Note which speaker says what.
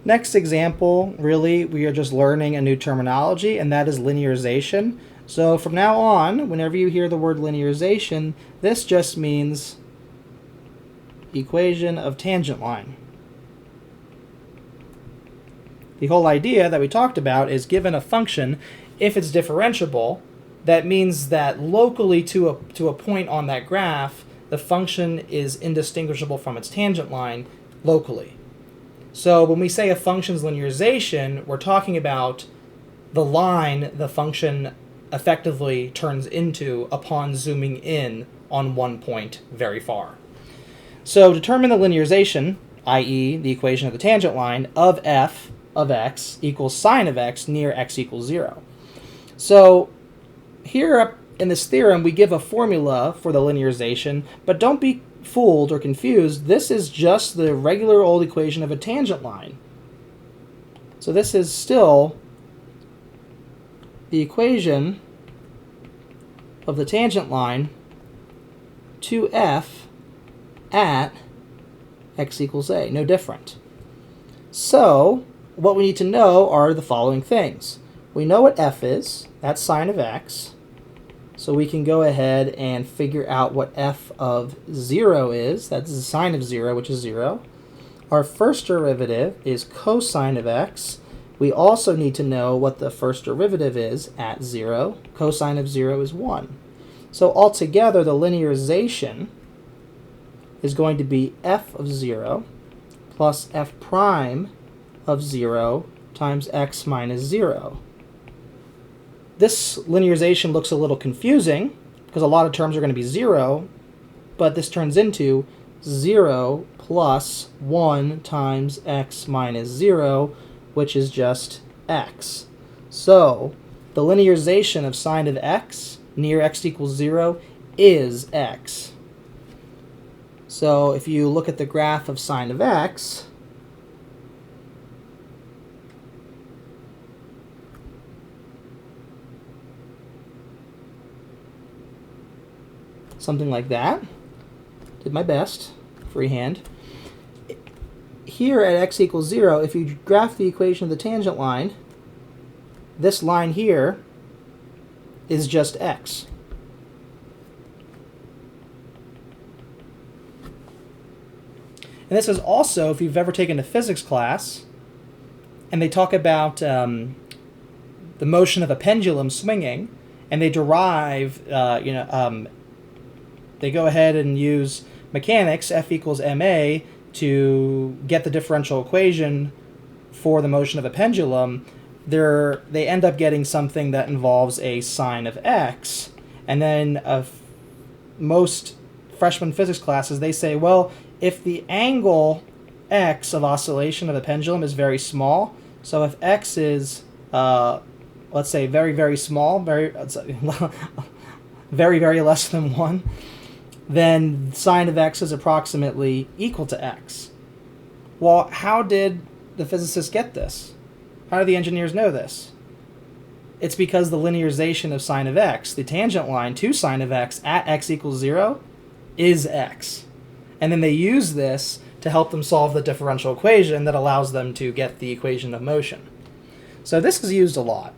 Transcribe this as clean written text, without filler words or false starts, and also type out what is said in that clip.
Speaker 1: Next example, really, we are just learning a new terminology, and that is linearization. So from now on, whenever you hear the word linearization, this just means equation of tangent line. The whole idea that we talked about is given a function, if it's differentiable, that means that locally to a point on that graph, the function is indistinguishable from its tangent line locally. So when we say a function's linearization, we're talking about the line the function effectively turns into upon zooming in on one point very far. So determine the linearization, i.e. the equation of the tangent line, of f of x equals sine of x near x equals 0. So here in this theorem, we give a formula for the linearization, but don't be fooled or confused. This is just the regular old equation of a tangent line. So this is still the equation of the tangent line to f at x equals a, no different. So what we need to know are the following things. We know what f is, that's sine of x. So we can go ahead and figure out what f of 0 is. That's the sine of 0, which is 0. Our first derivative is cosine of x. We also need to know what the first derivative is at 0. Cosine of 0 is 1. So altogether, the linearization is going to be f of 0 plus f prime of 0 times x minus 0. This linearization looks a little confusing because a lot of terms are going to be 0, but this turns into 0 plus 1 times x minus 0, which is just x. So the linearization of sine of x near x equals 0 is x. So if you look at the graph of sine of x, something like that. Did my best, freehand. Here at x equals 0, if you graph the equation of the tangent line, this line here is just x. And this is also, if you've ever taken a physics class, and they talk about the motion of a pendulum swinging, and they derive, they go ahead and use mechanics, F equals ma, to get the differential equation for the motion of a pendulum. They end up getting something that involves a sine of x. And then most freshman physics classes, they say, well, if the angle x of oscillation of a pendulum is very small, so if x is, let's say, very, very small, very, very less than 1, then sine of x is approximately equal to x. Well, how did the physicists get this? How do the engineers know this? It's because the linearization of sine of x, the tangent line to sine of x at x equals 0, is x. And then they use this to help them solve the differential equation that allows them to get the equation of motion. So this is used a lot.